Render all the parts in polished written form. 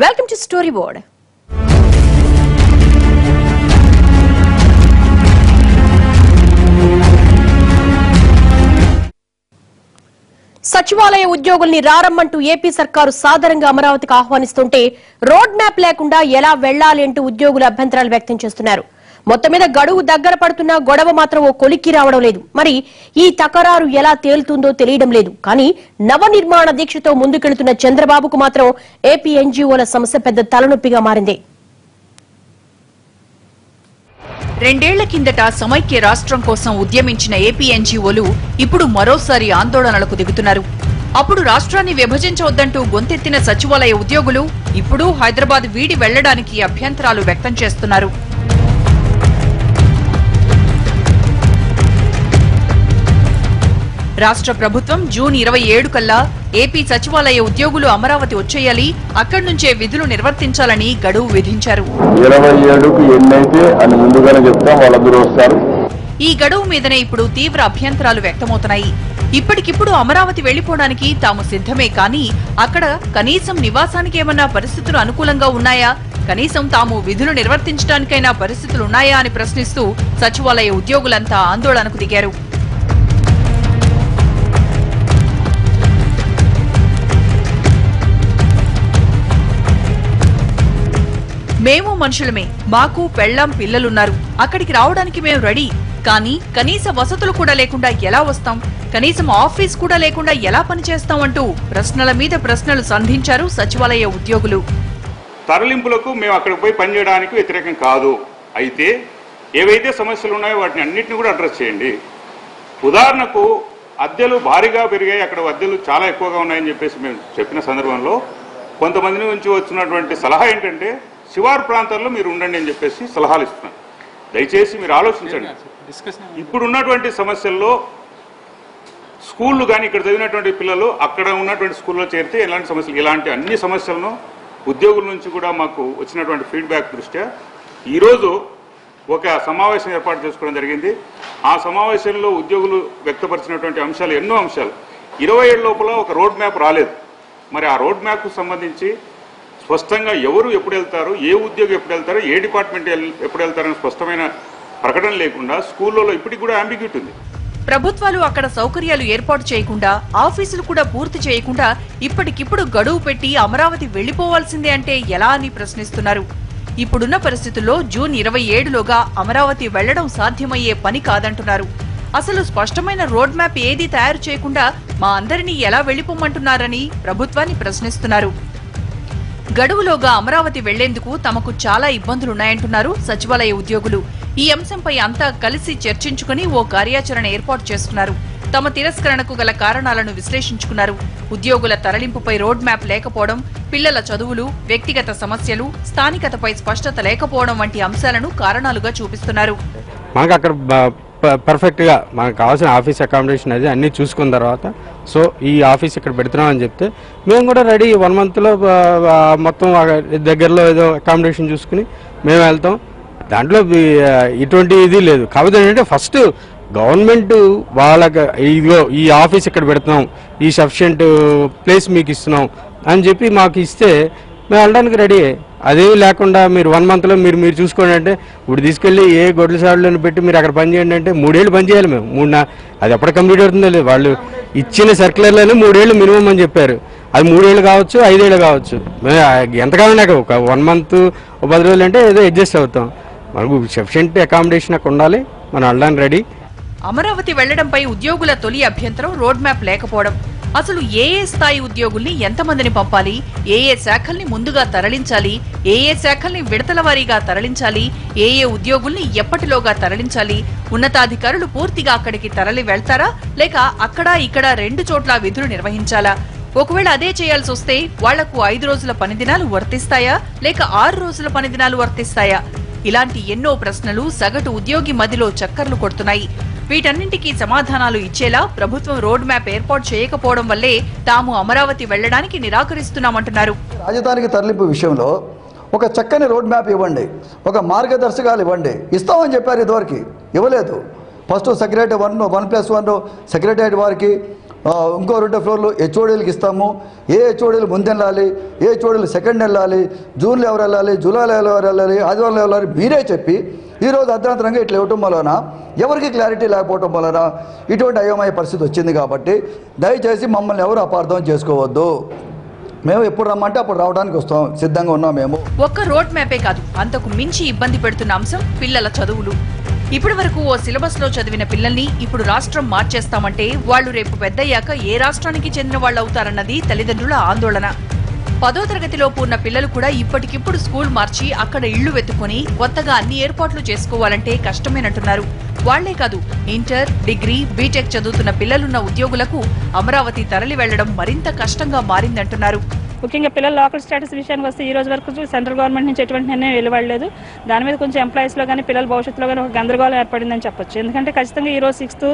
Welcome to story board. సచివాలయ ఉద్యోగుల్ని రారమ్మంటూ AP సర్కారు సాధారణంగా అమరావతికి ఆహ్వానిస్తుంటే రోడ్ మ్యాప్ లేకుండా ఎలా వెళ్లాలి అంటూ ఉద్యోగులు అభ్యంతరాలు వ్యక్తం చేస్తున్నారు. మొత్తం మీద గడువు దగ్గర పడుతున్న గొడవ మాత్రం ఓ కొలిక్కి రావడం లేదు. మరి ఈ తకరారు ఎలా తేలుతుందో తెలియడం లేదు. కానీ నవనిర్మాణ దీక్షతో ముందుకెళ్తున్న చంద్రబాబుకు మాత్రం ఏపీ ఎన్జీఓల సమస్య పెద్ద తలనొప్పిగా మారింది. 2 ఏళ్ల కిందట సమైక్య రాష్ట్రం కోసం ఉద్యమించిన ఏపీ ఎన్జీఓలు ఇప్పుడు మరోసారి ఆందోళనలకు దిగుతున్నారు. అప్పుడు రాష్ట్రాన్ని విభజించవద్దంటూ గొంతెత్తిన సచివాలయ ఉద్యోగులు ఇప్పుడు హైదరాబాద్ వీడి వెళ్లడానికి అభ్యంతరాలు వ్యక్తం చేస్తున్నారు. రాష్ట్ర ప్రభుత్వం జూన్ 27 కల్లా ఏపీ సచివాలయ ఉద్యోగులు అమరావతి వచ్చేయాలి, అక్కడి నుంచే విధులు నిర్వర్తించాలని గడువు విధించారు. 27కి ఎన్నైతే అని ముందుగానే చెప్తాం, వాళ్ళందరూ వస్తారు. ఈ గడువు మీదనే ఇప్పుడు తీవ్ర అభ్యంతరాలు వ్యక్తమవుతున్నాయి. ఇప్పటికిప్పుడు అమరావతి వెళ్లిపోవడానికి తాము సిద్ధమే, కానీ అక్కడ కనీసం నివాసానికి ఏమన్నా పరిస్థితులు అనుకూలంగా ఉన్నాయా, కనీసం తాము విధులు నిర్వర్తించడానికైనా పరిస్థితులున్నాయా అని ప్రశ్నిస్తూ సచివాలయ ఉద్యోగులంతా ఆందోళనకు దిగారు. మేము మనుషులమే, మాకు పెళ్లాం పిల్లలున్నారు, అక్కడికి రావడానికి మేము రెడీ, కానీ కనీస వసతులు కూడా లేకుండా ఎలా వస్తాం, కనీసం ఆఫీస్ కూడా లేకుండా ఎలా పనిచేస్తాం అంటూ ప్రశ్నల మీద ప్రశ్నలు సంధించారు సచివాలయ ఉద్యోగులు. తరలింపులకు మేము అక్కడికి పోయి పనిచేయడానికి వ్యతిరేకం కాదు, అయితే ఏవైతే సమస్యలు ఉన్నాయో వాటిని అన్నింటినీ కూడా అడ్రస్ చేయండి. ఉదాహరణకు అద్దెలు భారీగా పెరిగాయి, అక్కడ అద్దెలు చాలా ఎక్కువగా ఉన్నాయని చెప్పేసి మేము చెప్పిన సందర్భంలో కొంతమంది నుంచి వచ్చినటువంటి సలహా ఏంటంటే శివారు ప్రాంతాల్లో మీరు ఉండండి అని చెప్పేసి సలహాలు ఇస్తున్నారు. దయచేసి మీరు ఆలోచించండి. ఇప్పుడు ఉన్నటువంటి సమస్యల్లో స్కూళ్ళు కానీ ఇక్కడ చదివినటువంటి పిల్లలు అక్కడ ఉన్నటువంటి స్కూల్లో చేరితే ఎలాంటి సమస్యలు, ఇలాంటి అన్ని సమస్యలను ఉద్యోగుల నుంచి కూడా మాకు వచ్చినటువంటి ఫీడ్బ్యాక్ దృష్ట్యా ఈరోజు ఒక సమావేశం ఏర్పాటు చేసుకోవడం జరిగింది. ఆ సమావేశంలో ఉద్యోగులు వ్యక్తపరిచినటువంటి అంశాలు ఎన్నో అంశాలు. 27 లోపల ఒక రోడ్ మ్యాప్ రాలేదు. మరి ఆ రోడ్ మ్యాప్కు సంబంధించి స్పష్టంగా ఎవరు ఎప్పుడు వెళ్తారు, ఏ ఉద్యోగి ఎప్పుడు వెళ్తారు, ఏ డిపార్ట్మెంట్ ఎప్పుడు వెళ్తారని స్పష్టమైన ప్రకటన లేకుండా స్కూళ్ళలో ఇప్పటికి కూడా అంబిగ్యూటీ ఉంది. ప్రభుత్వాలు అక్కడ సౌకర్యాలు ఏర్పాటు చేయకుండా, ఆఫీసులు కూడా పూర్తి చేయకుండా ఇప్పటికిప్పుడు గడువు పెట్టి అమరావతి వెళ్లిపోవాల్సిందే అంటే ఎలా అని ప్రశ్నిస్తున్నారు. ఇప్పుడున్న పరిస్థితుల్లో జూన్ 27లోగా అమరావతి వెళ్లడం సాధ్యమయ్యే పని కాదంటున్నారు. అసలు స్పష్టమైన రోడ్ మ్యాప్ ఏదీ తయారు చేయకుండా మా అందరినీ ఎలా వెళ్లిపోమంటున్నారని ప్రభుత్వాన్ని ప్రశ్నిస్తున్నారు. గడువులోగా అమరావతి వెళ్లేందుకు తమకు చాలా ఇబ్బందులున్నాయంటున్నారు సచివాలయ ఉద్యోగులు. ఈ అంశంపై అంతా కలిసి చర్చించుకుని ఓ కార్యాచరణ ఏర్పాటు చేస్తున్నారు. తమ తిరస్కరణకు గల కారణాలను విశ్లేషించుకున్నారు. ఉద్యోగుల తరలింపుపై రోడ్ మ్యాప్ లేకపోవడం, పిల్లల చదువులు, వ్యక్తిగత సమస్యలు, స్థానికతపై స్పష్టత లేకపోవడం వంటి అంశాలను కారణాలుగా చూపిస్తున్నారు. మనకు అక్కడ పర్ఫెక్ట్ గా మనకు కావాల్సిన ఆఫీస్ అకామిడేషన్ అది అన్ని చూసుకున్న తర్వాత సో ఈ ఆఫీస్ ఇక్కడ పెడుతున్నాం అని చెప్తే మేము కూడా రెడీ 1 month లో మొత్తం దగ్గరలో ఏదో అకామిడేషన్ చూసుకుని మేము వెళ్తాం. దాంట్లో ఇటువంటి ఇది లేదు. కాకపోతే ఏంటంటే ఫస్ట్ గవర్నమెంట్ వాళ్ళకి ఇదిగో ఈ ఆఫీస్ ఇక్కడ పెడుతున్నాం, ఈ సఫిషియంట్ ప్లేస్ మీకు ఇస్తున్నాం అని చెప్పి మాకు ఇస్తే మేము వెళ్ళడానికి రెడీ. అదేమి లేకుండా మీరు 1 month లో మీరు చూసుకోండి అంటే ఇప్పుడు తీసుకెళ్ళి ఏ గొడ్ల సాడులను పెట్టి మీరు అక్కడ పని చేయండి అంటే 3 ఏళ్ళు పని చేయాలి. మేము అది ఎప్పుడు కంప్లీట్ అవుతుందో లేదు. వాళ్ళు ఇచ్చిన సర్క్యులర్లోనే 3 ఏళ్ళు మినిమం అని చెప్పారు. అది 3 ఏళ్ళు కావచ్చు, 5 ఏళ్ళు కావచ్చు. మేము ఎంతకాలం నాకు ఒక 1 month 10 రోజులు అంటే ఏదో అడ్జస్ట్ అవుతాం. మనకు సఫిషియంట్ అకామిడేషన్ అక్కడ ఉండాలి, మనం వెళ్ళడానికి రెడీ. అమరావతి వెళ్లడంపై ఉద్యోగుల తొలి అభ్యంతరం రోడ్ మ్యాప్ లేకపోవడం. అసలు ఏ స్థాయి ఉద్యోగుల్ని ఎంతమందిని పంపాలి, ఏ శాఖల్ని ముందుగా తరలించాలి, ఏ శాఖల్ని విడతల వారీగా తరలించాలి, ఏ ఉద్యోగుల్ని ఎప్పటిలోగా తరలించాలి, ఉన్నతాధికారులు పూర్తిగా అక్కడికి తరలి వెళ్తారా లేక అక్కడ ఇక్కడ 2 చోట్ల విధులు నిర్వహించాలా, ఒకవేళ అదే చేయాల్సి వస్తే వాళ్లకు 5 రోజుల పనిదినాలు వర్తిస్తాయా లేక 6 రోజుల పనిదినాలు వర్తిస్తాయా, ఇలాంటి ఎన్నో ప్రశ్నలు సగటు ఉద్యోగి మదిలో చక్కర్లు కొడుతున్నాయి. వీటన్నింటికీ సమాధానాలు ఇచ్చేలా ప్రభుత్వం రోడ్ మ్యాప్ ఏర్పాటు చేయకపోవడం వల్లే తాము అమరావతి వెళ్లడానికి నిరాకరిస్తున్నామంటున్నారు. రాజధానికి తరలింపు విషయంలో ఒక చక్కని రోడ్ మ్యాప్ ఇవ్వండి, ఒక మార్గదర్శకాలు ఇవ్వండి. ఇస్తామని చెప్పారు, ఇదివరకు ఇవ్వలేదు. ఫస్ట్ సెక్రటరీ 1+1 సెక్రటరీ వారికి ఇంకో 2 ఫ్లోర్లు హెచ్ఓడీలకు ఇస్తాము. ఏ హెచ్ఓడీలు ముందు వెళ్ళాలి, ఏ హెచ్ఓడీలు సెకండ్ వెళ్ళాలి, జూన్లో ఎవరు వెళ్ళాలి, జూలైలో ఎవరు వెళ్ళాలి, ఆదివారంలో వెళ్ళాలి మీరే చెప్పి ఈరోజు అర్ధాంతరంగా ఇట్లా ఇవ్వటం వలన ఎవరికి క్లారిటీ లేకపోవటం వలన ఇటువంటి అయోమయ పరిస్థితి వచ్చింది. కాబట్టి దయచేసి మమ్మల్ని ఎవరు అపార్థం చేసుకోవద్దు. మేము ఎప్పుడు రమ్మంటే అప్పుడు రావడానికి వస్తాం, సిద్ధంగా ఉన్నాం. మేము ఒక్క రోడ్ మ్యాపే కాదు, అంతకు మించి ఇబ్బంది పెడుతున్న అంశం పిల్లల చదువులు. ఇప్పటి వరకు ఓ సిలబస్ లో చదివిన పిల్లల్ని ఇప్పుడు రాష్ట్రం మార్చేస్తామంటే వాళ్లు రేపు పెద్దయ్యాక ఏ రాష్ట్రానికి చెందిన వాళ్ళు అవుతారన్నది తల్లిదండ్రుల ఆందోళన. 10వ తరగతిలోపు ఉన్న పిల్లలు కూడా ఇప్పటికిప్పుడు స్కూల్ మార్చి అక్కడ ఇళ్లు వెతుకుని కొత్తగా అన్ని ఏర్పాట్లు చేసుకోవాలంటే కష్టమేనంటున్నారు. వాళ్లే కాదు, ఇంటర్, డిగ్రీ, బీటెక్ చదువుతున్న పిల్లలున్న ఉద్యోగులకు అమరావతి తరలి వెళ్లడం మరింత కష్టంగా మారిందంటున్నారు. ముఖ్యంగా పిల్లల లోకల్ స్టేటస్ విషయానికి వస్తే ఈ రోజు వరకు సెంట్రల్ గవర్నమెంట్ నుంచి ఎటువంటి నిర్ణయం వెలువడలేదు. దాని మీద కొంచెం ఎంప్లాయీస్లో కానీ పిల్లల భవిష్యత్తులో కానీ ఒక గందరగోళం ఏర్పడిందని చెప్పొచ్చు. ఎందుకంటే ఖచ్చితంగా ఈ రోజు 6th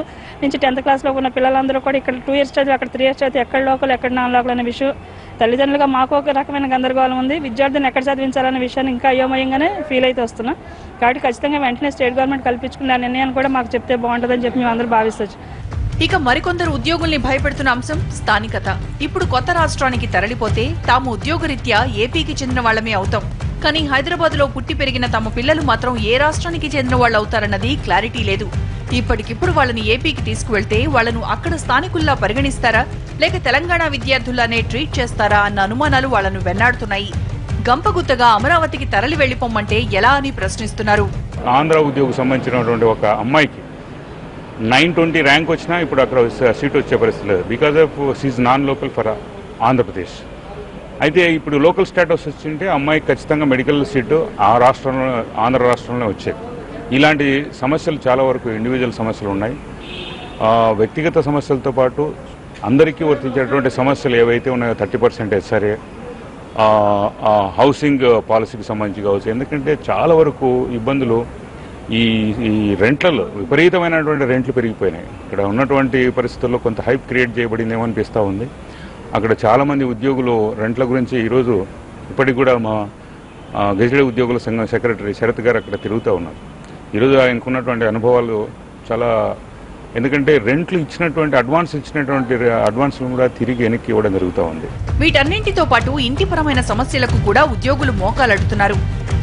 నుంచి 10th క్లాస్లో ఉన్న పిల్లలందరూ కూడా ఇక్కడ 2 years చదివి అక్కడ 3 years చదివి ఎక్కడ లోకల్ ఎక్కడ నాన్ లోకల్ అనే విషయం తల్లిదండ్రులుగా మాకు ఒక రకమైన గందరగోళం ఉంది. విద్యార్థిని ఎక్కడ చదివించాలనే విషయాన్ని ఇంకా అయోమయంగానే ఫీల్ అయితే వస్తున్నాం. కాబట్టి ఖచ్చితంగా వెంటనే స్టేట్ గవర్నమెంట్ కల్పించుకున్న నిర్ణయాన్ని కూడా మాకు చెప్తే బాగుంటుందని చెప్పి మేము అందరూ భావిస్తవచ్చు. ఇక మరికొందరు ఉద్యోగుల్ని భయపెడుతున్న అంశం స్థానికత. ఇప్పుడు కొత్త రాష్ట్రానికి తరలిపోతే తాము ఉద్యోగరీత్యా ఏపీకి చెందిన వాళ్లమే అవుతాం, కానీ హైదరాబాద్ లో పుట్టి పెరిగిన తమ పిల్లలు మాత్రం ఏ రాష్ట్రానికి చెందిన వాళ్ళు అవుతారన్నది క్లారిటీ లేదు. ఇప్పటికిప్పుడు వాళ్ళని ఏపీకి తీసుకువెళ్తే వాళ్లను అక్కడ స్థానికుల్లా పరిగణిస్తారా, లేక తెలంగాణ విద్యార్థుల్లానే ట్రీట్ చేస్తారా అన్న అనుమానాలు వాళ్లను వెన్నాడుతున్నాయి. గంపగుత్తగా అమరావతికి తరలి వెళ్లిపోమ్మంటే ఎలా అని ప్రశ్నిస్తున్నారు. ఆంధ్ర ఉద్యోగం సంబంధించినటువంటి ఒక అమ్మాయికి 920 ర్యాంక్ వచ్చినా ఇప్పుడు అక్కడ సీట్ వచ్చే పరిస్థితి లేదు. Because of she's non local for Andhra Pradesh. అయితే ఇప్పుడు లోకల్ స్టేటస్ వచ్చింటే అమ్మాయికి ఖచ్చితంగా మెడికల్ సీటు ఆ రాష్ట్రంలో, ఆంధ్ర రాష్ట్రంలో వచ్చేది. ఇలాంటి సమస్యలు చాలా వరకు ఇండివిజువల్ సమస్యలు ఉన్నాయి. వ్యక్తిగత సమస్యలతో పాటు అందరికీ వర్తించేటువంటి సమస్యలు ఏవైతే ఉన్నాయో 30% సరే, హౌసింగ్ పాలసీకి సంబంధించి కావచ్చు. ఎందుకంటే చాలా వరకు ఇబ్బందులు ఈ రెంట్లలో విపరీతమైనటువంటి రెంట్లు పెరిగిపోయినాయి. ఇక్కడ ఉన్నటువంటి పరిస్థితుల్లో కొంత హైప్ క్రియేట్ చేయబడిందేమో అనిపిస్తూ ఉంది. అక్కడ చాలామంది ఉద్యోగులు రెంట్ల గురించి ఈరోజు ఇప్పటికి కూడా మా గెజిటెడ్ ఉద్యోగుల సంఘం సెక్రటరీ శరత్ గారు అక్కడ తిరుగుతూ ఉన్నారు. ఈరోజు ఆయనకున్నటువంటి అనుభవాలు చాలా, ఎందుకంటే రెంట్లు ఇచ్చినటువంటి అడ్వాన్స్లు కూడా తిరిగి వెనక్కి ఇవ్వడం జరుగుతూ ఉంది. వీటన్నింటితో పాటు ఇంటిపరమైన సమస్యలకు కూడా ఉద్యోగులు మోకాలడుతున్నారు.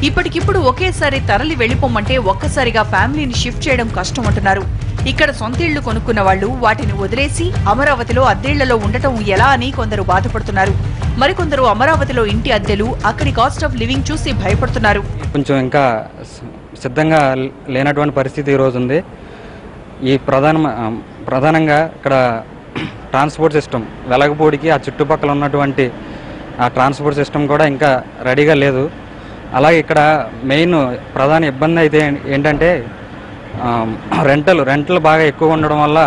ఇప్పటికిప్పుడు ఒకేసారి తరలి వెళ్లిపోమ్మంటే ఒక్కసారిగా ఫ్యామిలీని షిఫ్ట్ చేయడం కష్టమంటున్నారు. ఇక్కడ సొంత ఇళ్లు కొనుక్కున్న వాళ్లు వాటిని వదిలేసి అమరావతిలో అద్దెళ్లలో ఉండటం ఎలా అని కొందరు బాధపడుతున్నారు. మరికొందరు అమరావతిలో ఇంటి అద్దెలు, అక్కడి కాస్ట్ ఆఫ్ లివింగ్ చూసి భయపడుతున్నారు. కొంచెం ఇంకా సిద్ధంగా లేనటువంటి పరిస్థితి ఈ రోజు ఉంది. ఈ ప్రధానంగా ఇక్కడ ట్రాన్స్పోర్ట్ సిస్టమ్ వెలగపూడికి ఆ చుట్టుపక్కల ఉన్నటువంటి ఆ ట్రాన్స్పోర్ట్ సిస్టమ్ కూడా ఇంకా రెడీగా లేదు. అలాగే ఇక్కడ మెయిన్ ప్రధాన ఇబ్బంది అయితే ఏంటంటే రెంటలు బాగా ఎక్కువ ఉండడం వల్ల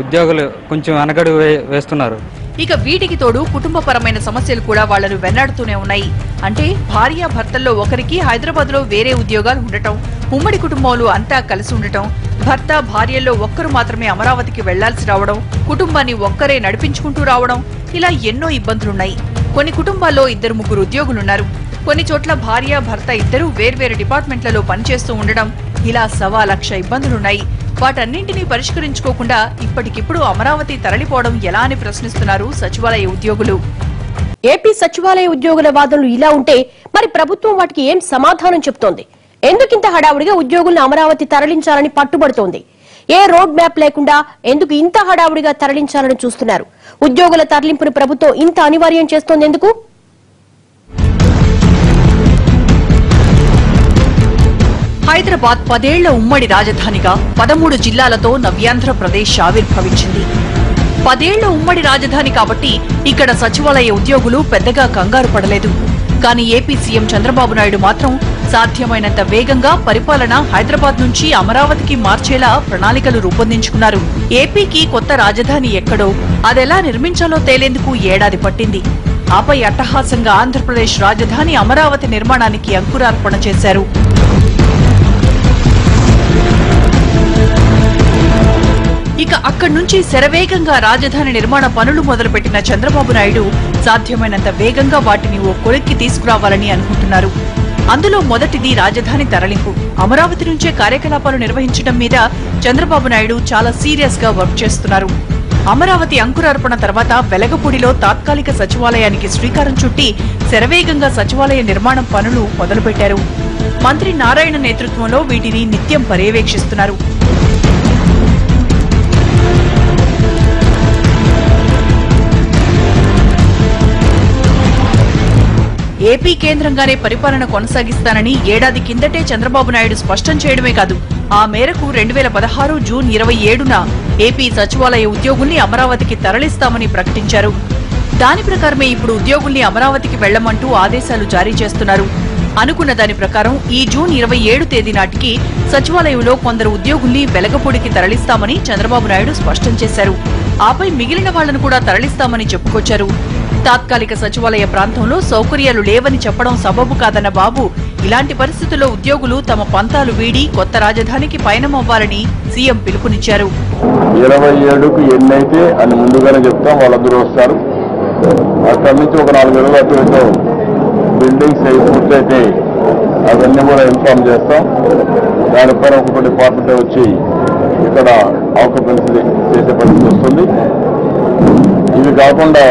ఉద్యోగులు కొంచెం వెనకడుగు వేస్తున్నారు. ఇక వీటికి తోడు కుటుంబపరమైన సమస్యలు కూడా వాళ్లను వెన్నాడుతూనే ఉన్నాయి. అంటే భార్యాభర్తల్లో ఒకరికి హైదరాబాద్ లో వేరే ఉద్యోగాలు ఉండటం, ఉమ్మడి కుటుంబాలు అంతా కలిసి ఉండటం, భర్త భార్యల్లో ఒక్కరు మాత్రమే అమరావతికి వెళ్లాల్సి రావడం, కుటుంబాన్ని ఒక్కరే నడిపించుకుంటూ రావడం, ఇలా ఎన్నో ఇబ్బందులున్నాయి. కొన్ని కుటుంబాల్లో 2-3 ఉద్యోగులున్నారు. కొన్ని చోట్ల భార్య భర్త ఇద్దరూ వేర్వేరు డిపార్ట్మెంట్లలో పనిచేస్తూ ఉండడం, ఇలా 1,00,000 ఇబ్బందులున్నాయి. వాటన్నింటినీ పరిష్కరించుకోకుండా ఇప్పటికిప్పుడు అమరావతి తరలిపోవడం ఎలా అని ప్రశ్నిస్తున్నారు సచివాలయ ఉద్యోగులు. ఏపీ సచివాలయ ఉద్యోగుల వాదనలు ఇలా ఉంటే మరి ప్రభుత్వం వాటికి ఏం సమాధానం చెప్తోంది? ఎందుకింత హడావుడిగా ఉద్యోగులను అమరావతి తరలించాలని పట్టుబడుతోంది? ఏ రోడ్ మ్యాప్ లేకుండా ఎందుకు ఇంత హడావుడిగా తరలించాలని చూస్తున్నారు? ఉద్యోగుల తరలింపును ప్రభుత్వం ఇంత అనివార్యం చేస్తోంది ఎందుకు? హైదరాబాద్ 10 ఏళ్ల ఉమ్మడి రాజధానిగా 13 జిల్లాలతో నవ్యాంధ్రప్రదేశ్ ఆవిర్భవించింది. 10 ఏళ్ల ఉమ్మడి రాజధాని కాబట్టి ఇక్కడ సచివాలయ ఉద్యోగులు పెద్దగా కంగారు పడలేదు. కానీ ఏపీ సీఎం చంద్రబాబు నాయుడు మాత్రం సాధ్యమైనంత వేగంగా పరిపాలన హైదరాబాద్ నుంచి అమరావతికి మార్చేలా ప్రణాళికలు రూపొందించుకున్నారు. ఏపీకి కొత్త రాజధాని ఎక్కడో, అదెలా నిర్మించాలో తేలేందుకు ఏడాది పట్టింది. ఆపై అట్టహాసంగా ఆంధ్రప్రదేశ్ రాజధాని అమరావతి నిర్మాణానికి అంకురార్పణ చేశారు. ఇక అక్కడి నుంచి శరవేగంగా రాజధాని నిర్మాణ పనులు మొదలుపెట్టిన చంద్రబాబు నాయుడు సాధ్యమైనంత వేగంగా వాటిని ఓ కొలిక్కి తీసుకురావాలని అనుకుంటున్నారు. అందులో మొదటిది రాజధాని తరలింపు. అమరావతి నుంచే కార్యకలాపాలు నిర్వహించడం మీద చంద్రబాబు నాయుడు చాలా సీరియస్ గా వర్క్ చేస్తున్నారు. అమరావతి అంకురార్పణ తర్వాత వెలగపూడిలో తాత్కాలిక సచివాలయానికి శ్రీకారం చుట్టి శరవేగంగా సచివాలయ నిర్మాణం పనులు మొదలుపెట్టారు. మంత్రి నారాయణ నేతృత్వంలో వీటిని నిత్యం పర్యవేక్షిస్తున్నారు. ఏపీ కేంద్రంగానే పరిపాలన కొనసాగిస్తానని ఏడాది కిందటే చంద్రబాబు నాయుడు స్పష్టం చేయడమే కాదు, ఆ మేరకు 2016 జూన్ 27న ఏపీ సచివాలయ ఉద్యోగుల్ని అమరావతికి తరలిస్తామని ప్రకటించారు. దాని ప్రకారమే ఇప్పుడు ఉద్యోగుల్ని అమరావతికి వెళ్లమంటూ ఆదేశాలు జారీ చేస్తున్నారు. అనుకున్న దాని ప్రకారం ఈ జూన్ 27 తేదీ నాటికి సచివాలయంలో కొందరు ఉద్యోగుల్ని వెలగపూడికి తరలిస్తామని చంద్రబాబు నాయుడు స్పష్టం చేశారు. ఆపై మిగిలిన వాళ్లను కూడా తరలిస్తామని చెప్పుకొచ్చారు. తాత్కాలిక సచివాలయ ప్రాంతంలో సౌకర్యాలు లేవని చెప్పడం సబబు కాదన్న బాబు, ఇలాంటి పరిస్థితుల్లో ఉద్యోగులు తమ పంతాలు వీడి కొత్త రాజధానికి పయనమవ్వాలని సీఎం పిలుపునిచ్చారు. 27కు ఎన్నైతే అని ముందుగానే చెప్తాం, వాళ్ళందరూ వస్తారు. అక్కడి నుంచి ఒక 4 నెలల అటు బిల్డింగ్స్ అవి పూర్తయితే అవన్నీ కూడా ఇన్ఫార్మ్ చేస్తాం. దానిపైన ఒక్కొక్క డిపార్ట్మెంట్ వచ్చి ఇక్కడ ఆక్యుపెన్సీ చేసే పరిస్థితి వస్తుంది. ఇవి కాకుండా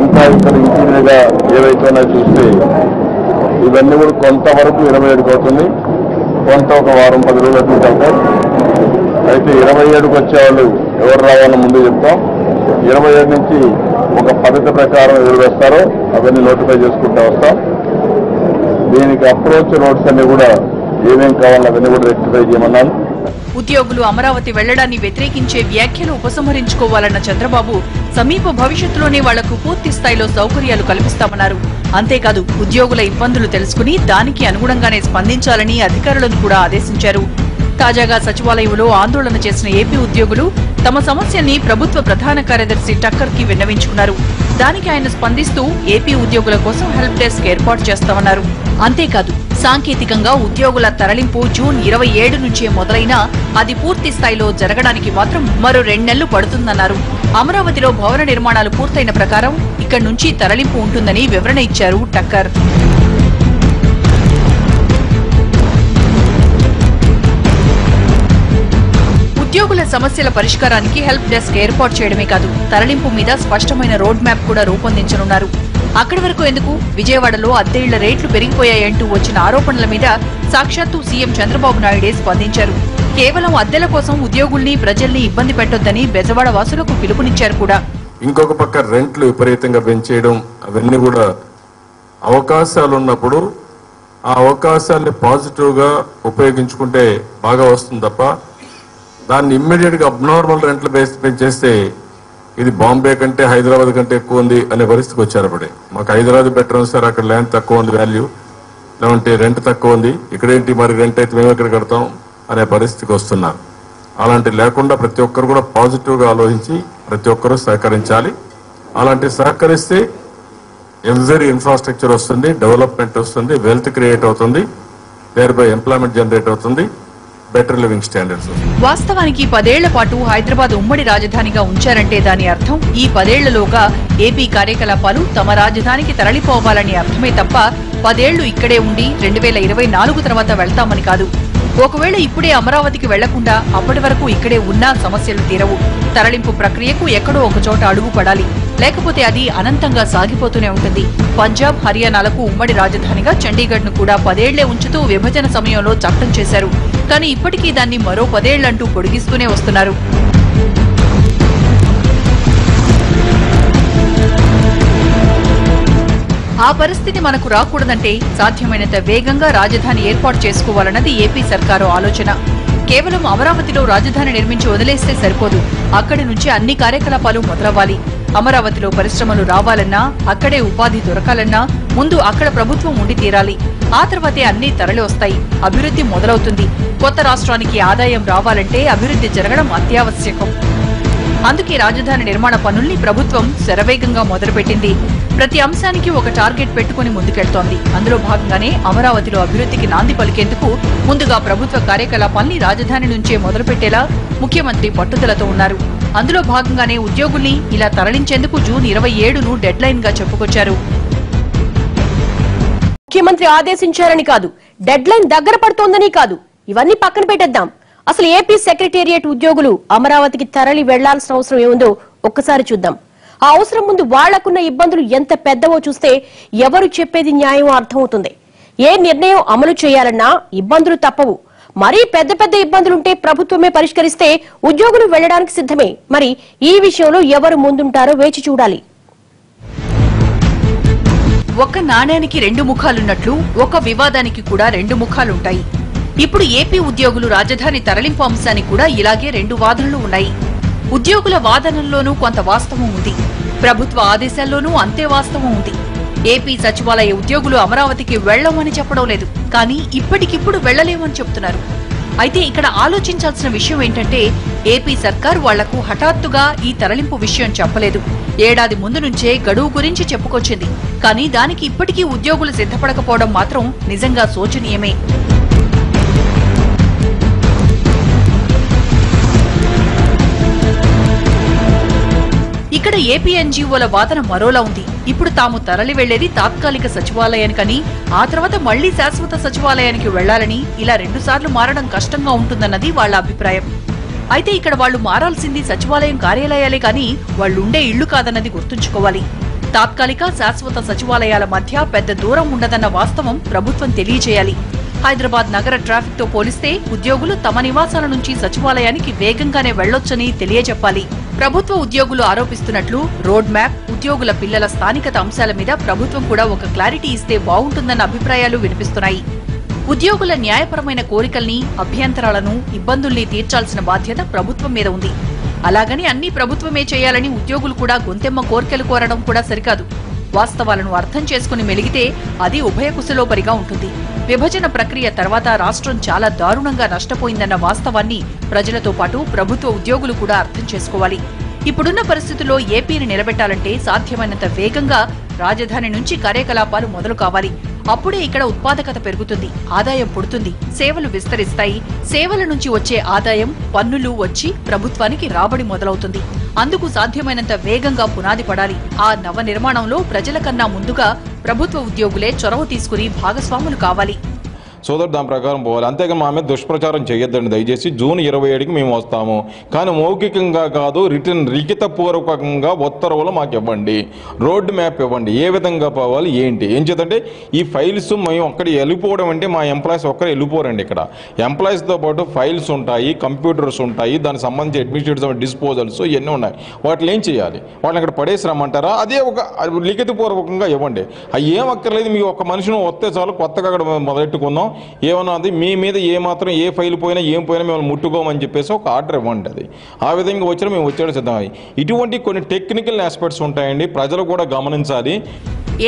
ఇంకా ఇక్కడ ఇంటీరియర్గా ఏవైతే ఉన్నాయో చూస్తే ఇవన్నీ కూడా కొంతవరకు 27కి అవుతుంది, కొంత ఒక వారం 10 రోజులు అటు వెళ్తాయి. అయితే 27కి వచ్చేవాళ్ళు ఎవరు రావాలని ముందు చెప్తాం. 27 నుంచి ఒక పద్ధతి ప్రకారం ఎవరు వస్తారో అవన్నీ నోటిఫై చేసుకుంటూ వస్తాం. దీనికి అప్రోచ్ రోడ్స్ అన్ని కూడా ఏమేం కావాలో అవన్నీ కూడా రెక్టిఫై చేయమన్నాను. ఉద్యోగులు అమరావతి వెళ్లడాన్ని వ్యతిరేకించే వ్యాఖ్యలు ఉపసంహరించుకోవాలన్న చంద్రబాబు సమీప భవిష్యత్తులోనే వాళ్లకు పూర్తి స్థాయిలో సౌకర్యాలు కల్పిస్తామన్నారు. అంతేకాదు ఉద్యోగుల ఇబ్బందులు తెలుసుకుని దానికి అనుగుణంగానే స్పందించాలని అధికారులను కూడా ఆదేశించారు. తాజాగా సచివాలయంలో ఆందోళన చేసిన ఏపీ ఉద్యోగులు తమ సమస్యల్ని ప్రభుత్వ ప్రధాన కార్యదర్శి టక్కర్ కి విన్నవించుకున్నారు. దానికి ఆయన స్పందిస్తూ ఏపీ ఉద్యోగుల కోసం హెల్ప్ డెస్క్ ఏర్పాటు చేస్తామన్నారు. అంతేకాదు సాంకేతికంగా ఉద్యోగుల తరలింపు జూన్ 27 నుంచే మొదలైనా అది పూర్తి స్థాయిలో జరగడానికి మాత్రం మరో 2 నెలలు పడుతుందన్నారు. అమరావతిలో భవన నిర్మాణాలు పూర్తయిన ప్రకారం ఇక్కడి నుంచి తరలింపు ఉంటుందని వివరణ ఇచ్చారు టక్కర్. ఉద్యోగుల సమస్యల పరిష్కారానికి హెల్ప్ డెస్క్ ఏర్పాటు చేయడమే కాదు, తరలింపు మీద స్పష్టమైన రోడ్ మ్యాప్ కూడా రూపొందించనున్నారు. అక్కడి వరకు ఎందుకు, విజయవాడలో అద్దె ఇళ్ల రేట్లు పెరిగిపోయాయంటూ వచ్చిన ఆరోపణల మీద సాక్షాత్తు సీఎం చంద్రబాబు నాయుడే స్పందించారు. కేవలం అద్దెల కోసం ఉద్యోగుల్ని ప్రజల్ని ఇబ్బంది పెట్టొద్దని బెజవాడ వాసులకు పిలుపునిచ్చారు కూడా. ఇంకొక పక్క రెంట్లు విపరీతంగా పెంచేయడం, అవన్నీ కూడా అవకాశాలు ఉన్నప్పుడు ఆ అవకాశాన్ని పాజిటివ్ గా ఉపయోగించుకుంటే బాగా వస్తుంది తప్ప దాన్ని ఇమ్మీడియట్ గా అబ్నార్మల్ రెంట్లు పెంచేస్తే ఇది బాంబే కంటే హైదరాబాద్ కంటే ఎక్కువ ఉంది అనే పరిస్థితికి వచ్చారు. అప్పుడే మాకు హైదరాబాద్ బెటర్ ఉంది సార్, అక్కడ ల్యాండ్ తక్కువ ఉంది వాల్యూ, లేదంటే రెంట్ తక్కువ ఉంది, ఇక్కడేంటి మరి రెంట్ అయితే మేము ఎక్కడ కడతాం అనే పరిస్థితికి వస్తున్నారు. అలాంటి లేకుండా ప్రతి ఒక్కరు కూడా పాజిటివ్ గా ఆలోచించి ప్రతి ఒక్కరూ సహకరించాలి. అలాంటి సహకరిస్తే ఎవ్రీ ఇన్ఫ్రాస్ట్రక్చర్ వస్తుంది, డెవలప్మెంట్ వస్తుంది, వెల్త్ క్రియేట్ అవుతుంది, దేర్ బై ఎంప్లాయ్మెంట్ జనరేట్ అవుతుంది, బెటర్ లివింగ్ స్టాండర్డ్స్. వాస్తవానికి 10 ఏళ్ల పాటు హైదరాబాద్ ఉమ్మడి రాజధానిగా ఉంచారంటే దాని అర్థం ఈ 10 ఏళ్లలోగా ఏపీ కార్యకలాపాలు తమ రాజధానికి తరలిపోవాలని అర్థమే తప్ప 10 ఏళ్లు ఇక్కడే ఉండి 2024 తర్వాత వెళ్తామని కాదు. ఒకవేళ ఇప్పుడే అమరావతికి వెళ్లకుండా అప్పటి వరకు ఇక్కడే ఉన్నా సమస్యలు తీరవు. తరలింపు ప్రక్రియకు ఎక్కడో ఒక చోట అడుగు పడాలి, లేకపోతే అది అనంతంగా సాగిపోతూనే ఉంటుంది. పంజాబ్, హర్యానాలకు ఉమ్మడి రాజధానిగా చండీగఢ్ ను కూడా 10 ఏళ్లే ఉంచుతూ విభజన సమయంలో చట్టం చేశారు. కానీ ఇప్పటికీ దాన్ని మరో 10 ఏళ్లంటూ పొడిగిస్తూనే వస్తున్నారు. ఆ పరిస్థితి మనకు రాకూడదంటే సాధ్యమైనంత వేగంగా రాజధాని ఏర్పాటు చేసుకోవాలన్నది ఏపీ సర్కారు ఆలోచన. కేవలం అమరావతిలో రాజధాని నిర్మించి వదిలేస్తే సరిపోదు, అక్కడి నుంచి అన్ని కార్యకలాపాలు మొదలవ్వాలి. అమరావతిలో పరిశ్రమలు రావాలన్నా, అక్కడే ఉపాధి దొరకాలన్నా ముందు అక్కడ ప్రభుత్వం ఉండి తీరాలి. ఆ తర్వాతే అన్ని తరలి వస్తాయి, అభివృద్ధి మొదలవుతుంది. కొత్త రాష్ట్రానికి ఆదాయం రావాలంటే అభివృద్ధి జరగడం అత్యావశ్యకం. అందుకే రాజధాని నిర్మాణ పనుల్ని ప్రభుత్వం శరవేగంగా మొదలుపెట్టింది. ప్రతి అంశానికి ఒక టార్గెట్ పెట్టుకుని ముందుకెళ్తోంది. అందులో భాగంగానే అమరావతిలో అభివృద్ధికి నాంది పలికేందుకు ముందుగా ప్రభుత్వ కార్యకలాపాల్ని రాజధాని నుంచే మొదలుపెట్టేలా ముఖ్యమంత్రి పట్టుదలతో ఉన్నారు. అందులో భాగంగానే ఉద్యోగుల్ని ఇలా తరలించేందుకు జూన్ 27ను డెడ్ లైన్ గా చెప్పుకొచ్చారు. ముఖ్యమంత్రి ఆదేశించారని కాదు, డెడ్ లైన్ దగ్గర పడుతోందని కాదు, ఇవన్నీ పక్కన పెట్టేద్దాం. అసలు ఏపీ సెక్రటేరియట్ ఉద్యోగులు అమరావతికి తరలి వెళ్లాల్సిన అవసరం ఏముందో ఒక్కసారి చూద్దాం. ఆ అవసరం ముందు వాళ్లకున్న ఇబ్బందులు ఎంత పెద్దవో చూస్తే ఎవరు చెప్పేది న్యాయం అర్థమవుతుంది. ఏ నిర్ణయం అమలు చేయాలన్నా ఇబ్బందులు తప్పవు. మరీ పెద్ద పెద్ద ఇబ్బందులుంటే ప్రభుత్వమే పరిష్కరిస్తే ఉద్యోగులు వెళ్లడానికి సిద్ధమే. మరి ఈ విషయంలో ఎవరు ముందుంటారో వేచి చూడాలి. ఒక నాణ్యానికి రెండు ముఖాలున్నట్లు ఒక వివాదానికి కూడా రెండు ముఖాలుంటాయి. ఇప్పుడు ఏపీ ఉద్యోగులు రాజధాని తరలింపు అంశానికి కూడా ఇలాగే రెండు వాదనలు ఉన్నాయి. ఉద్యోగుల వాదనల్లోనూ కొంత వాస్తవం ఉంది, ప్రభుత్వ ఆదేశాల్లోనూ అంతే వాస్తవం ఉంది. ఏపీ సచివాలయ ఉద్యోగులు అమరావతికి వెళ్లమని చెప్పడం లేదు, కానీ ఇప్పటికిప్పుడు వెళ్లలేమని చెప్తున్నారు. అయితే ఇక్కడ ఆలోచించాల్సిన విషయం ఏంటంటే ఏపీ సర్కార్ వాళ్లకు హఠాత్తుగా ఈ తరలింపు విషయం చెప్పలేదు. ఏడాది ముందు నుంచే గడువు గురించి చెప్పుకొచ్చింది. కానీ దానికి ఇప్పటికీ ఉద్యోగులు సిద్ధపడకపోవడం మాత్రం నిజంగా శోచనీయమే. ఇక్కడ ఏపీ ఎన్జీఓల వాదన మరోలా ఉంది. ఇప్పుడు తాము తరలి వెళ్లేది తాత్కాలిక సచివాలయానికని, ఆ తర్వాత మళ్లీ శాశ్వత సచివాలయానికి వెళ్లాలని, ఇలా 2 సార్లు మారడం కష్టంగా ఉంటుందన్నది వాళ్ల అభిప్రాయం. అయితే ఇక్కడ వాళ్లు మారాల్సింది సచివాలయం కార్యాలయాలే కానీ వాళ్లుండే ఇళ్లు కాదన్నది గుర్తుంచుకోవాలి. తాత్కాలిక శాశ్వత సచివాలయాల మధ్య పెద్ద దూరం ఉండదన్న వాస్తవం ప్రభుత్వం తెలియజేయాలి. హైదరాబాద్ నగర ట్రాఫిక్ తో పోలిస్తే ఉద్యోగులు తమ నివాసాల నుంచి సచివాలయానికి వేగంగానే వెళ్లొచ్చని తెలియజెప్పాలి. ప్రభుత్వ ఉద్యోగులు ఆరోపిస్తున్నట్లు రోడ్ మ్యాప్, ఉద్యోగుల పిల్లల స్థానికత అంశాల మీద ప్రభుత్వం కూడా ఒక క్లారిటీ ఇస్తే బాగుంటుందన్న అభిప్రాయాలు వినిపిస్తున్నాయి. ఉద్యోగుల న్యాయపరమైన కోరికల్ని, అభ్యంతరాలను, ఇబ్బందుల్ని తీర్చాల్సిన బాధ్యత ప్రభుత్వం మీద ఉంది. అలాగని అన్ని ప్రభుత్వమే చేయాలని ఉద్యోగులు కూడా గొంతెమ్మ కోర్కెలు కోరడం కూడా సరికాదు. వాస్తవాలను అర్థం చేసుకుని మెలిగితే అది ఉభయ కుశలోపరిగా ఉంటుంది. విభజన ప్రక్రియ తర్వాత రాష్ట్రం చాలా దారుణంగా నష్టపోయిందన్న వాస్తవాన్ని ప్రజలతో పాటు ప్రభుత్వ ఉద్యోగులు కూడా అర్థం చేసుకోవాలి. ఇప్పుడున్న పరిస్థితుల్లో ఏపీని నిలబెట్టాలంటే సాధ్యమైనంత వేగంగా రాజధాని నుంచి కార్యకలాపాలు మొదలు కావాలి. అప్పుడే ఇక్కడ ఉత్పాదకత పెరుగుతుంది, ఆదాయం పుడుతుంది, సేవలు విస్తరిస్తాయి. సేవల నుంచి వచ్చే ఆదాయం, పన్నులు వచ్చి ప్రభుత్వానికి రాబడి మొదలవుతుంది. అందుకు సాధ్యమైనంత వేగంగా పునాది పడాలి. ఆ నవ నిర్మాణంలో ప్రజల కన్నా ముందుగా ప్రభుత్వ ఉద్యోగులే చొరవ తీసుకుని భాగస్వాములు కావాలి. సోదరు దాని ప్రకారం పోవాలి. అంతేగాని మా మీద దుష్ప్రచారం చేయొద్దండి దయచేసి. జూన్ 27కి మేము వస్తాము, కానీ మౌఖికంగా కాదు, లిఖితపూర్వకంగా ఉత్తర్వులు మాకు ఇవ్వండి, రోడ్ మ్యాప్ ఇవ్వండి, ఏ విధంగా పోవాలి ఏంటి. ఏం చేద్దంటే ఈ ఫైల్స్ మేము అక్కడ వెళ్ళిపోవడం అంటే మా ఎంప్లాయీస్ ఒక్కరు వెళ్ళిపోరండి. ఇక్కడ ఎంప్లాయీస్తో పాటు ఫైల్స్ ఉంటాయి, కంప్యూటర్స్ ఉంటాయి, దానికి సంబంధించి అడ్మినిస్ట్రేటివ్ డిస్పోజల్స్ ఇవన్నీ ఉన్నాయి. వాటిని ఏం చేయాలి? వాళ్ళని అక్కడ పడేసి రమ్మంటారా? అదే ఒక లిఖితపూర్వకంగా ఇవ్వండి. అవి ఏం అక్కర్లేదు, మీకు ఒక మనిషిని వస్తే చాలు, కొత్తగా అక్కడ మొదలెట్టుకుందాం. ఏమన్నా అది మీ మీద ఏ మాత్రం ఏ ఫైల్ పోయినా ఏం పోయినా మేము ముట్టుకోమని చెప్పేసి ఒక ఆర్డర్ ఇవ్వండి. అది ఆ విధంగా వచ్చినా మేము వచ్చేది సిద్ధమై. ఇటువంటి కొన్ని టెక్నికల్ ఆస్పెక్ట్స్ ఉంటాయండి, ప్రజలు కూడా గమనించాలి.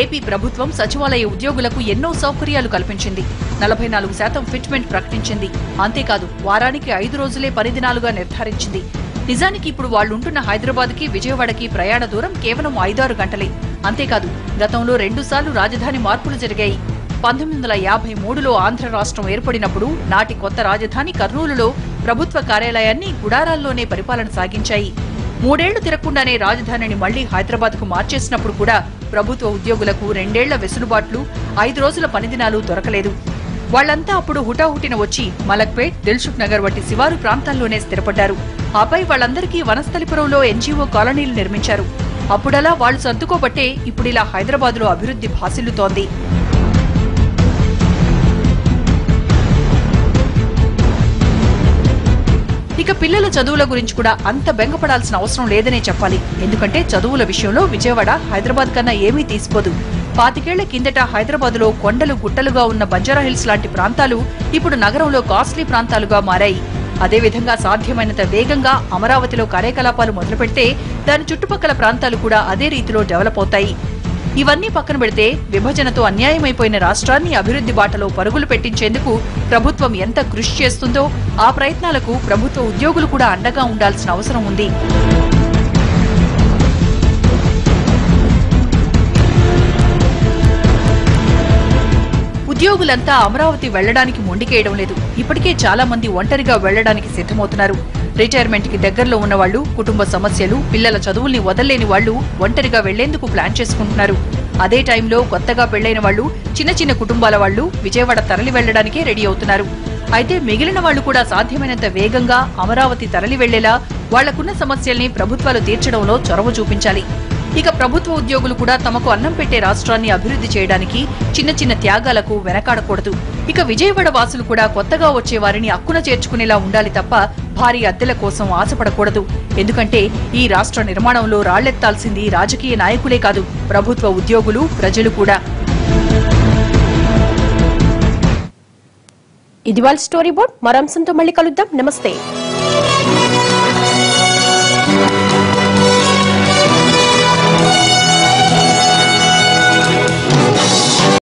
ఏపీ ప్రభుత్వం సచివాలయ ఉద్యోగులకు ఎన్నో సౌకర్యాలు కల్పించింది. 44% ఫిట్మెంట్ ప్రకటించింది. అంతేకాదు వారానికి 5 రోజులే పని దినాలుగా నిర్ధారించింది. నిజానికి ఇప్పుడు వాళ్లుంటున్న హైదరాబాద్కి, విజయవాడకి ప్రయాణ దూరం కేవలం 5-6 గంటలే. అంతేకాదు గతంలో 2 సార్లు రాజధాని మార్పులు జరిగాయి. 1953లో ఆంధ్ర రాష్ట్రం ఏర్పడినప్పుడు నాటి కొత్త రాజధాని కర్నూలులో ప్రభుత్వ కార్యాలయాన్ని గుడారాల్లోనే పరిపాలన సాగించాయి. 3 ఏళ్లు తిరగకుండానే రాజధానిని మళ్లీ హైదరాబాద్కు మార్చేసినప్పుడు కూడా ప్రభుత్వ ఉద్యోగులకు 2 ఏళ్ల వెసులుబాట్లు, 5 రోజుల పనిదినాలు దొరకలేదు. వాళ్లంతా అప్పుడు హుటాహుటిన వచ్చి మలక్పేట్, దిల్సుఖ్ నగర్ వంటి శివారు ప్రాంతాల్లోనే స్థిరపడ్డారు. ఆపై వాళ్లందరికీ వనస్థలిపురంలో ఎన్జీఓ కాలనీలు నిర్మించారు. అప్పుడలా వాళ్లు సర్దుకోబట్టే ఇప్పుడిలా హైదరాబాద్లో అభివృద్ధి భాసిల్లుతోంది. ఇక పిల్లల చదువుల గురించి కూడా అంత బెంగపడాల్సిన అవసరం లేదనే చెప్పాలి. ఎందుకంటే చదువుల విషయంలో విజయవాడ హైదరాబాద్ కన్నా ఏమీ తీసిపోదు. 25 ఏళ్ల కిందట హైదరాబాద్లో కొండలు గుట్టలుగా ఉన్న బంజారాహిల్స్ లాంటి ప్రాంతాలు ఇప్పుడు నగరంలో కాస్ట్లీ ప్రాంతాలుగా మారాయి. అదేవిధంగా సాధ్యమైనంత వేగంగా అమరావతిలో కార్యకలాపాలు మొదలుపెడితే దాని చుట్టుపక్కల ప్రాంతాలు కూడా అదే రీతిలో డెవలప్ అవుతాయి. ఇవన్నీ పక్కన పెడితే విభజనతో అన్యాయమైపోయిన రాష్ట్రాన్ని అభివృద్ధి బాటలో పరుగులు పెట్టించేందుకు ప్రభుత్వం ఎంత కృషి చేస్తుందో ఆ ప్రయత్నాలకు ప్రభుత్వ ఉద్యోగులు కూడా అండగా ఉండాల్సిన అవసరం ఉంది. ఉద్యోగులంతా అమరావతి వెళ్లడానికి మొండికేయడం లేదు. ఇప్పటికే చాలా మంది ఒంటరిగా వెళ్లడానికి సిద్ధమవుతున్నారు. రిటైర్మెంట్ కి దగ్గరలో ఉన్న వాళ్లు, కుటుంబ సమస్యలు, పిల్లల చదువుల్ని వదల్లేని వాళ్లు ఒంటరిగా వెళ్లేందుకు ప్లాన్ చేసుకుంటున్నారు. అదే టైంలో కొత్తగా పెళ్లైన వాళ్లు, చిన్న చిన్న కుటుంబాల వాళ్లు విజయవాడ తరలి వెళ్లడానికే రెడీ అవుతున్నారు. అయితే మిగిలిన వాళ్లు కూడా సాధ్యమైనంత వేగంగా అమరావతి తరలి వెళ్లేలా వాళ్లకున్న సమస్యల్ని ప్రభుత్వాలు తీర్చడంలో చొరవ చూపించాలి. ఇక ప్రభుత్వ ఉద్యోగులు కూడా తమకు అన్నం పెట్టే రాష్ట్రాన్ని అభివృద్ధి చేయడానికి చిన్న చిన్న త్యాగాలకు వెనకాడకూడదు. ఇక విజయవాడ వాసులు కూడా కొత్తగా వచ్చే వారిని అక్కున చేర్చుకునేలా ఉండాలి తప్ప భారీ అద్దెల కోసం ఆశపడకూడదు. ఎందుకంటే ఈ రాష్ట్ర నిర్మాణంలో రాళ్లెత్తాల్సింది రాజకీయ నాయకులే కాదు, ప్రభుత్వ ఉద్యోగులు, ప్రజలు కూడా. ఇది వాళ్ళ స్టోరీ బోర్డ్. మరో అంశంతో మళ్ళీ కలుద్దాం. నమస్తే.